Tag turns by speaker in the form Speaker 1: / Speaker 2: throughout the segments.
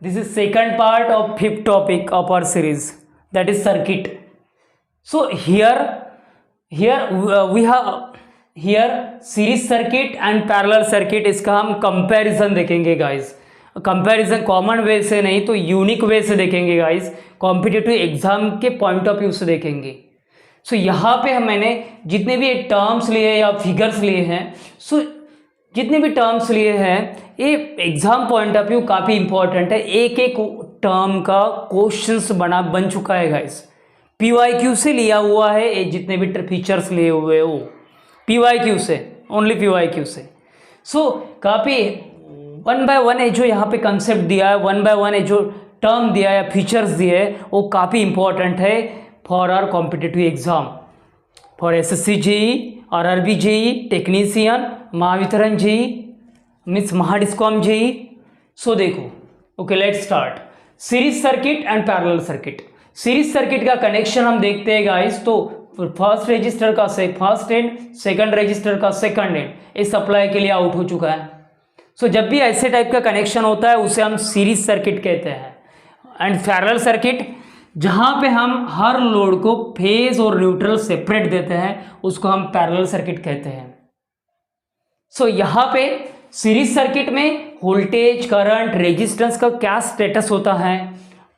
Speaker 1: this is second part of fifth topic of our series, that is circuit. So we have here series circuit and parallel circuit, इसका हम comparison देखेंगे guys. Comparison common वे से नहीं तो unique way से देखेंगे guys, competitive exam के point of view से देखेंगे. सो यहाँ पे मैंने जितने भी टर्म्स लिए या फिगर्स लिए हैं, सो जितने भी टर्म्स लिए हैं ये एग्जाम पॉइंट ऑफ व्यू काफ़ी इंपॉर्टेंट है. एक एक टर्म का क्वेश्चंस बन चुका है गाइस, PYQ से लिया हुआ है. ये जितने भी फीचर्स लिए हुए वो PYQ से, ओनली PYQ से. सो काफ़ी 1 by 1 है जो यहाँ पे कंसेप्ट दिया है, 1 by 1 है जो टर्म दिया है, फीचर्स दिए है, वो काफ़ी इंपॉर्टेंट है for our competitive exam, for SSC JEE, RRB JEE, technician, Mahavitaran JEE, means Mahadiscom JEE. So देखो, okay let's start. Series circuit and parallel circuit. Series circuit का कनेक्शन हम देखते हैं गाइस, तो फर्स्ट रजिस्टर का फर्स्ट एंड, सेकंड रजिस्टर का second end, इस supply के लिए आउट हो चुका है. सो जब भी ऐसे टाइप का कनेक्शन होता है उसे हम सीरीज सर्किट कहते हैं. एंड पैरेलल सर्किट जहाँ पे हम हर लोड को फेज और न्यूट्रल सेपरेट देते हैं उसको हम पैरेलल सर्किट कहते हैं. सो यहाँ पे सीरीज सर्किट में वोल्टेज, करंट, रेजिस्टेंस का क्या स्टेटस होता है,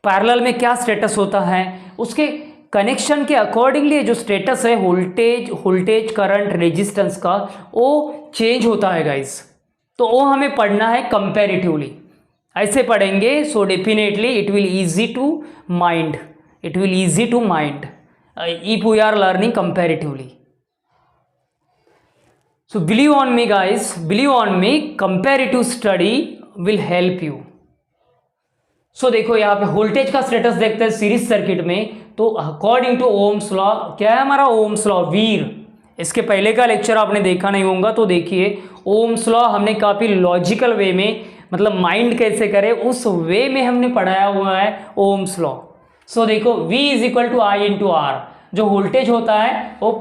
Speaker 1: पैरेलल में क्या स्टेटस होता है, उसके कनेक्शन के अकॉर्डिंगली जो स्टेटस है वोल्टेज, करंट, रेजिस्टेंस का वो चेंज होता है गाइस. तो वो हमें पढ़ना है कंपैरेटिवली, ऐसे पढ़ेंगे. So definitely it will easy to mind, if we are learning comparatively. So believe on me guys, comparative study will help you. So देखो यहाँ पे वोल्टेज का स्टेटस देखते हैं सीरीज सर्किट में. तो अकॉर्डिंग टू ओम्स लॉ, क्या है हमारा ओम्स लॉ, वीर. इसके पहले का लेक्चर आपने देखा नहीं होगा तो देखिए, ओम्स लॉ हमने काफ़ी लॉजिकल वे में, मतलब माइंड कैसे करे उस वे में हमने पढ़ाया हुआ है ओम्स लॉ. सो देखो V = I × R, जो वोल्टेज होता है वो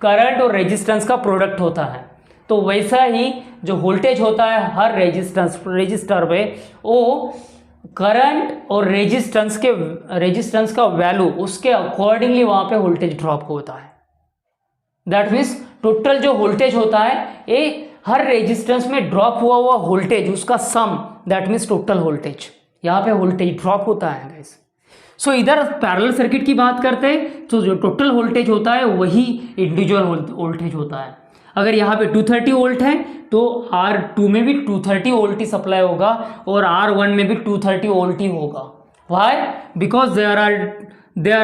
Speaker 1: करंट और रेजिस्टेंस का प्रोडक्ट होता है. तो वैसा ही जो वोल्टेज होता है हर रेजिस्टर पे, वो करंट और रेजिस्टेंस का वैल्यू उसके अकॉर्डिंगली वहाँ पे वोल्टेज ड्रॉप होता है. दैट मीन्स टोटल जो वोल्टेज होता है ये हर रेजिस्टेंस में ड्रॉप हुआ वोल्टेज उसका सम, दैट मीन्स टोटल वोल्टेज. यहाँ पे वोल्टेज ड्रॉप होता है गाइस. सो इधर पैरेलल सर्किट की बात करते हैं तो जो टोटल वोल्टेज होता है वही इंडिविजुअल वोल्टेज होता है. अगर यहाँ पे 230 वोल्ट है तो R2 में भी 230 वोल्ट ही सप्लाई होगा और R1 में भी 230 वोल्ट ही होगा. Why? Because there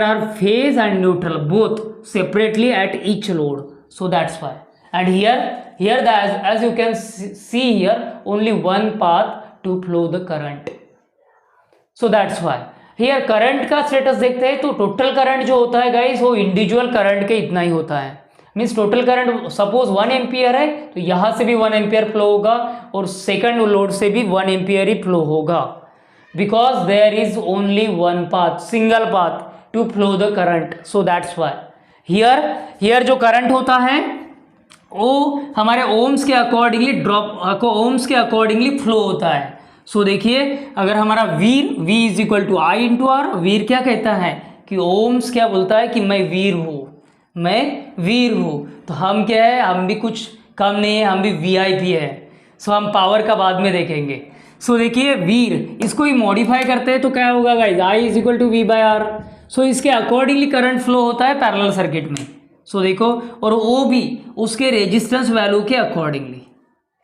Speaker 1: are phase and neutral both separately at each load. So that's why. And here as you can see here only one path to flow the current. So that's why here current का status देखते हैं तो total current जो होता है guys वो individual current के इतना ही होता है. Means total current suppose 1 ampere है तो यहाँ से भी 1 एम्पियर फ्लो होगा और सेकंड लोड से भी 1 एम्पियर ही फ्लो होगा. Because there is only one path, single path to flow the current. So that's why here जो करंट होता है वो हमारे ओम्स के अकॉर्डिंगली फ्लो होता है. सो देखिए, अगर हमारा V = I × R, वीर क्या कहता है कि ओम्स क्या बोलता है कि मैं वीर हूँ. तो हम क्या है, हम भी कुछ कम नहीं है, हम भी VIP है. सो हम पावर का बाद में देखेंगे. सो देखिए वीर, इसको ही मॉडिफाई करते हैं तो क्या होगा गाइस, I = V/R. सो इसके अकॉर्डिंगली करंट फ्लो होता है पैरेलल सर्किट में. सो देखो, और वो भी उसके रेजिस्टेंस वैल्यू के अकॉर्डिंगली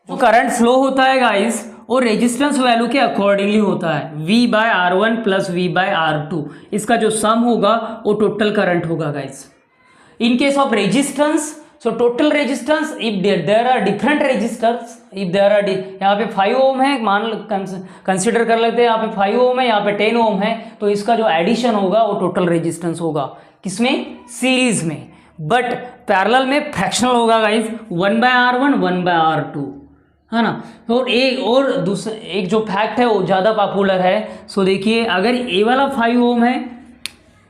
Speaker 1: वो करंट फ्लो होता है गाइस, और रेजिस्टेंस वैल्यू के अकॉर्डिंगली होता है V/R1 + V/R2. इसका जो सम होगा वो टोटल करंट होगा guys. In case of resistance, so total resistance, if there are different resistors, if there are यहाँ पे 5 ओम है, कंसिडर कर लेते हैं, यहाँ पे 5 ओम है, यहाँ पे 10 ओम है, तो इसका जो एडिशन होगा वो टोटल रेजिस्टेंस होगा. किसमें? सीरीज में. बट पैरेलल में फ्रैक्शनल होगा गाइज, 1/R1 1/R2 है ना. तो एक जो फैक्ट है वो ज़्यादा पॉपुलर है. सो देखिए, अगर ये वाला 5 ओम है,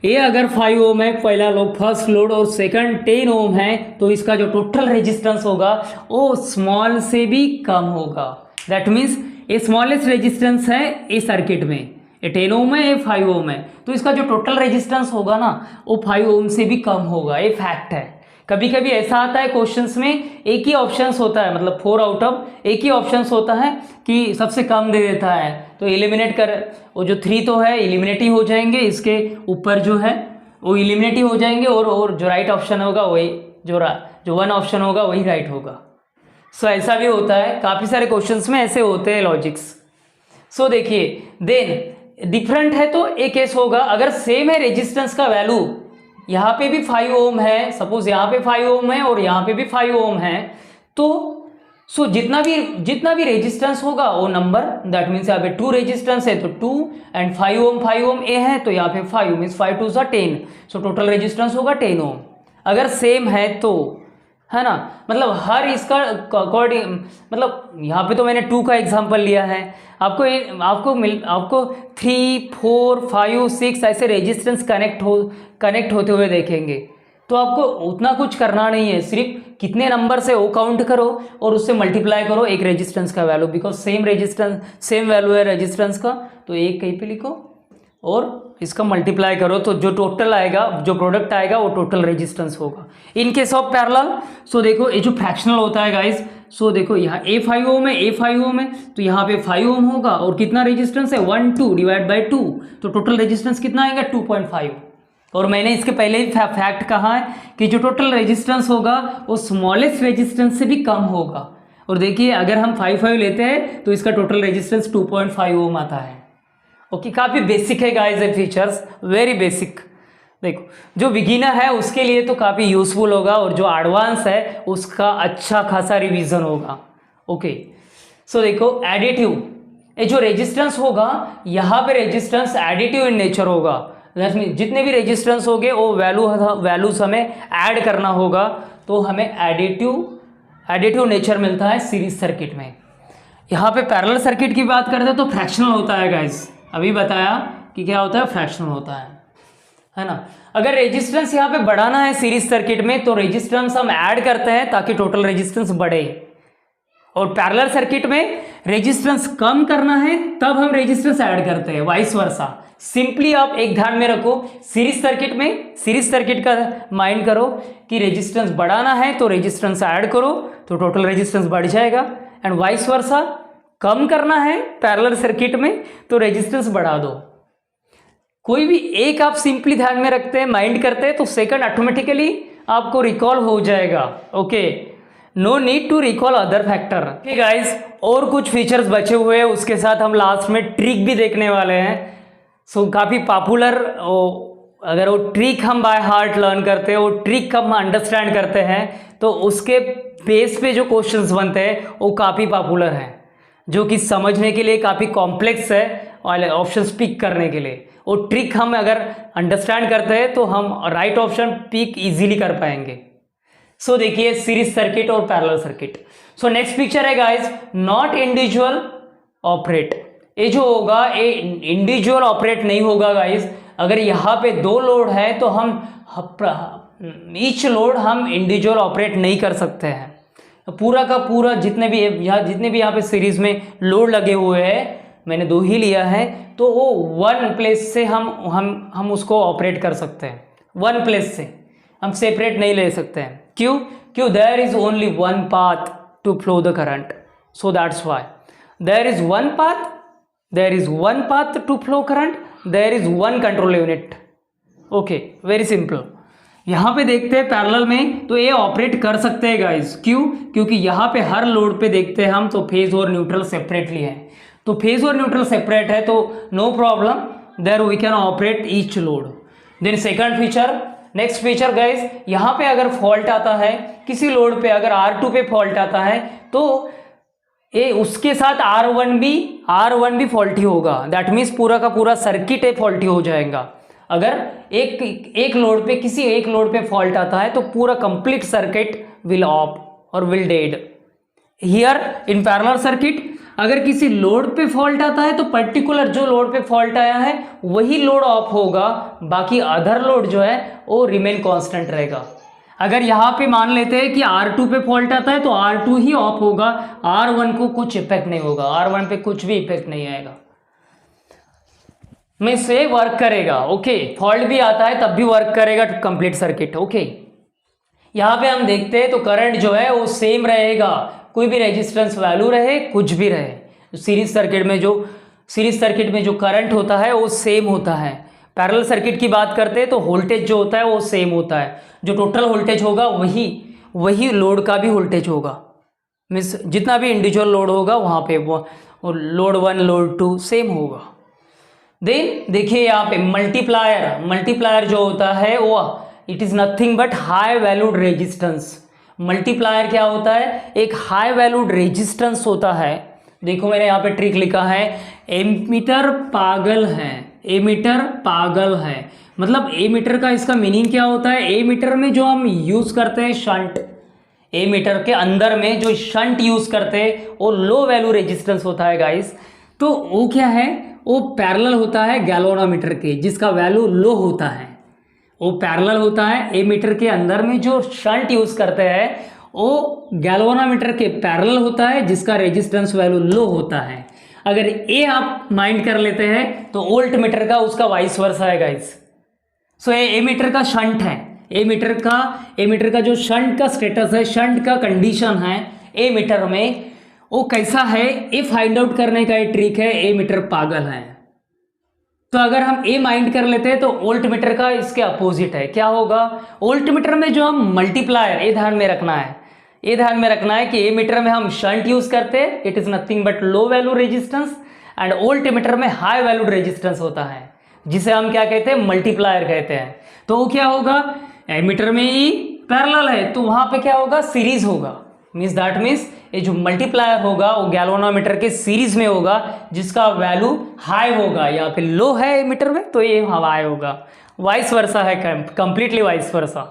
Speaker 1: ये अगर 5 ओम है पहला फर्स्ट लोड और सेकंड 10 ओम है, तो इसका जो टोटल रेजिस्टेंस होगा वो स्मॉल से भी कम होगा. दैट मीन्स ये स्मॉलेस्ट रेजिस्टेंस है इस सर्किट में, ये 10 ओम है, ये 5 ओम है, तो इसका जो टोटल रेजिस्टेंस होगा ना वो 5 ओम से भी कम होगा। ये फैक्ट है। कभी कभी ऐसा आता है क्वेश्चंस में, एक ही ऑप्शंस होता है, मतलब 4 आउट ऑफ एक ही ऑप्शंस होता है कि सबसे कम दे देता है, तो एलिमिनेट कर, वो जो 3 तो है एलिमिनेट ही हो जाएंगे, इसके ऊपर जो है वो एलिमिनेट ही हो जाएंगे, और जो राइट ऑप्शन होगा वही जो 1 ऑप्शन होगा वही राइट होगा। सो ऐसा भी होता है, काफ़ी सारे क्वेश्चंस में ऐसे होते हैं लॉजिक्स। सो देखिए, देन डिफरेंट है तो एक केस होगा, अगर सेम है रेजिस्टेंस का वैल्यू, यहाँ पे भी 5 ओम है, सपोज यहाँ पे 5 ओम है और यहाँ पे भी 5 ओम है, तो सो जितना भी रेजिस्टेंस होगा वो नंबर, दैट मीन्स यहाँ पे 2 रेजिस्टेंस है तो 2 एंड 5 ओम ए है, तो यहाँ पे 5 मीन्स 5 2 10, सो टोटल रेजिस्टेंस होगा 10 ओम। अगर सेम है तो, है ना, मतलब हर इसका अकॉर्डिंग, मतलब यहाँ पे तो मैंने 2 का एग्जांपल लिया है, आपको 3 4 5 6 ऐसे रेजिस्टेंस कनेक्ट होते हुए देखेंगे, तो आपको उतना कुछ करना नहीं है, सिर्फ कितने नंबर से वो काउंट करो और उससे मल्टीप्लाई करो एक रेजिस्टेंस का वैल्यू, बिकॉज सेम वैल्यू है रेजिस्टेंस का, तो एक कहीं पे लिखो और इसका मल्टीप्लाई करो, तो जो टोटल आएगा, जो प्रोडक्ट आएगा वो टोटल रेजिस्टेंस होगा। इन केस ऑफ पैरेलल, सो देखो ये जो फ्रैक्शनल होता है गाइस, सो देखो यहाँ ए 5 ओम है, तो यहाँ पे 5 ओम होगा और कितना रेजिस्टेंस है 1 2 डिवाइड बाई 2, तो टोटल रेजिस्टेंस कितना आएगा 2.5। और मैंने इसके पहले ही फैक्ट कहा है कि जो टोटल रेजिस्टेंस होगा वो स्मॉलेस्ट रेजिस्टेंस से भी कम होगा। और देखिए अगर हम 5 लेते हैं तो इसका टोटल रेजिस्टेंस 2.5 ओम आता है। ओके, काफ़ी बेसिक है गाइस ये फीचर्स, वेरी बेसिक। देखो जो बिगिनर है उसके लिए तो काफ़ी यूजफुल होगा, और जो एडवांस है उसका अच्छा खासा रिवीजन होगा। ओके, सो देखो एडिटिव, ये जो रेजिस्टेंस होगा यहाँ पे रेजिस्टेंस एडिटिव इन नेचर होगा, जितने भी रेजिस्टेंस होंगे वो वैल्यूज हमें ऐड करना होगा, तो हमें एडिटिव नेचर मिलता है सीरीज सर्किट में। यहाँ पे पैरेलल सर्किट की बात करते हैं तो फ्रैक्शनल होता है गाइस, अभी बताया कि क्या होता है, फ्रैक्शनल होता है ना। अगर रेजिस्टेंस यहाँ पे बढ़ाना है सीरीज सर्किट में तो रेजिस्टेंस हम ऐड करते हैं ताकि टोटल रेजिस्टेंस बढ़े, और पैरेलल सर्किट में रेजिस्टेंस कम करना है तब हम रेजिस्टेंस ऐड करते हैं, वाइस वर्सा। सिंपली आप एक ध्यान में रखो, सीरीज सर्किट का माइंड करो कि रेजिस्टेंस बढ़ाना है तो रेजिस्टेंस ऐड करो तो टोटल रेजिस्टेंस बढ़ जाएगा, एंड वाइस वर्सा कम करना है पैरेलल सर्किट में तो रेजिस्टेंस बढ़ा दो। कोई भी एक आप सिंपली ध्यान में रखते हैं, माइंड करते हैं, तो सेकंड ऑटोमेटिकली आपको रिकॉल हो जाएगा। Okay, no need to recall other factor. Okay guys, और कुछ फीचर्स बचे हुए हैं, उसके साथ हम लास्ट में ट्रिक भी देखने वाले हैं। सो काफ़ी पॉपुलर, अगर वो ट्रिक हम बाय हार्ट लर्न करते हैं, वो ट्रिक हम अंडरस्टैंड करते हैं, तो उसके बेस पे जो क्वेश्चंस बनते हैं वो काफ़ी पॉपुलर हैं, जो कि समझने के लिए काफ़ी कॉम्प्लेक्स है और ऑप्शंस पिक करने के लिए। वो ट्रिक हम अगर अंडरस्टैंड करते हैं तो हम राइट ऑप्शन पिक इजीली कर पाएंगे। सो देखिए सीरीज सर्किट और parallel circuit. So next picture है गाइस, नॉट इंडिविजुअल ऑपरेट। ये जो होगा ये इंडिविजुअल ऑपरेट नहीं होगा गाइस। अगर यहाँ पे 2 लोड है तो हम ईच लोड हम इंडिविजुअल ऑपरेट नहीं कर सकते हैं। पूरा का पूरा जितने भी यहाँ पे सीरीज में लोड लगे हुए हैं, मैंने 2 ही लिया है, तो वो 1 प्लेस से हम उसको ऑपरेट कर सकते हैं। 1 प्लेस से हम सेपरेट नहीं ले सकते हैं। क्यों there is only 1 path to flow the current, so that's why there is 1 path to flow current, there is 1 control unit. Okay, very simple. यहाँ पे देखते हैं पैरेलल में तो ये ऑपरेट कर सकते हैं गाइस। क्योंकि यहाँ पे हर लोड पे देखते हैं हम तो फेज और न्यूट्रल सेपरेटली है, तो फेज और न्यूट्रल सेपरेट है तो no problem, there we can operate each load. Then second feature, next feature guys, यहाँ पे अगर फॉल्ट आता है किसी लोड पे, अगर R2 पे फॉल्ट आता है तो ये उसके साथ R1 भी फॉल्टी होगा। दैट मीन्स पूरा का पूरा सर्किट है फॉल्टी हो जाएगा। अगर एक लोड पे किसी एक लोड पे फॉल्ट आता है तो पूरा कंप्लीट सर्किट विल ऑफ और will dead. Here in parallel circuit अगर किसी लोड पे फॉल्ट आता है तो पर्टिकुलर जो लोड पे फॉल्ट आया है वही लोड ऑफ होगा, बाकी अदर लोड जो है वो रिमेन कांस्टेंट रहेगा। अगर यहाँ पे मान लेते हैं कि R2 पे फॉल्ट आता है तो R2 ही ऑफ होगा, R1 को कुछ इफेक्ट नहीं होगा, R1 पे कुछ भी इफेक्ट नहीं आएगा। में से वर्क करेगा। ओके, फॉल्ट भी आता है तब भी वर्क करेगा टू कंप्लीट सर्किट। ओके, यहाँ पे हम देखते हैं तो करंट जो है वो सेम रहेगा, कोई भी रेजिस्टेंस वैल्यू रहे कुछ भी रहे। सीरीज सर्किट में जो करंट होता है वो सेम होता है। पैरेलल सर्किट की बात करते हैं तो वोल्टेज जो होता है वो सेम होता है, जो टोटल वोल्टेज होगा वही लोड का भी वोल्टेज होगा। मीन्स जितना भी इंडिविजुअल लोड होगा वहाँ पे वो लोड 1 लोड 2 सेम होगा। देन देखिए यहाँ पे मल्टीप्लायर जो होता है वो it is nothing but high valued resistance. Multiplier क्या होता है, एक हाई वैल्यूड रेजिस्टेंस होता है। देखो मैंने यहाँ पे ट्रिक लिखा है, एमीटर पागल है। मतलब एमीटर का इसका मीनिंग क्या होता है, एमीटर में जो हम यूज करते हैं शंट, एमीटर के अंदर में जो शंट यूज करते हैं वो लो वैल्यू रेजिस्टेंस होता है गाइस। तो वो क्या है, वो पैरेलल होता है गैल्वेनोमीटर के, जिसका वैल्यू लो होता है। वो पैरेलल होता है एमीटर के अंदर में जो शंट यूज करते हैं वो गैल्वेनोमीटर के पैरेलल होता है, जिसका रेजिस्टेंस वैल्यू लो होता है। अगर ये आप माइंड कर लेते हैं तो वोल्ट मीटर का उसका वाइस वर्सा है गाइस। सो ये एमीटर का शंट है, एमीटर का जो शंट का स्टेटस है, शंट का कंडीशन है एमीटर में, वो कैसा है ये फाइंड आउट करने का ये ट्रिक है। एमीटर पागल है। तो अगर हम ए माइंड कर लेते हैं तो वोल्ट मीटर का इसके अपोजिट है, क्या होगा, वोल्ट मीटर में जो हम मल्टीप्लायर, ये ध्यान में रखना है कि ए मीटर में हम शंट यूज करते हैं, it is nothing but low value resistance, and volt meter में हाई वैल्यूड रेजिस्टेंस होता है, जिसे हम क्या कहते हैं, मल्टीप्लायर कहते हैं। तो वो क्या होगा, एमीटर में ही पैरेलल है तो वहां पे क्या होगा, सीरीज होगा। मीन्स ये जो मल्टीप्लायर होगा वो गैल्वेनोमीटर के सीरीज में होगा, जिसका वैल्यू हाई होगा। या फिर लो है एमीटर में तो ये हाई होगा, वाइस वर्सा है, कंप्लीटली वाइस वर्सा।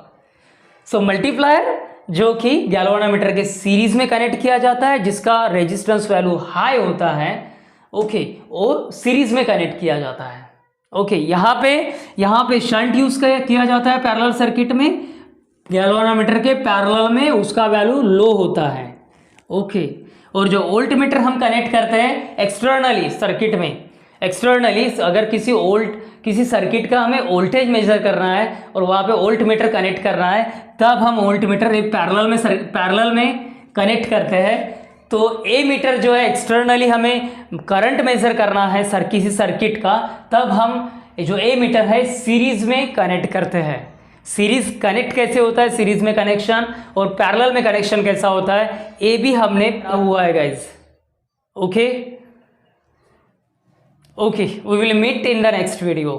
Speaker 1: सो मल्टीप्लायर जो कि गैल्वेनोमीटर के सीरीज में कनेक्ट किया जाता है, जिसका रेजिस्टेंस वैल्यू हाई होता है, ओके, वो सीरीज में कनेक्ट किया जाता है। ओके, यहाँ पे शंट यूज किया जाता है पैरेलल सर्किट में, गैल्वेनोमीटर के पैरेलल में उसका वैल्यू लो होता है। ओके, और जो वोल्ट मीटर हम कनेक्ट करते हैं एक्सटर्नली सर्किट में, एक्सटर्नली अगर किसी सर्किट का हमें वोल्टेज मेजर करना है और वहाँ पे वोल्ट मीटर कनेक्ट करना है, तब हम वोल्ट मीटर एक पैरेलल में कनेक्ट करते हैं। तो ए मीटर जो है एक्सटर्नली हमें करंट मेजर करना है किसी सर्किट का, तब हम जो ए मीटर है सीरीज में कनेक्ट करते हैं। सीरीज कनेक्ट कैसे होता है, सीरीज में कनेक्शन, और पैरेलल में कनेक्शन कैसा होता है, ये भी हमने हुआ है guys. Okay, we will meet in the next video.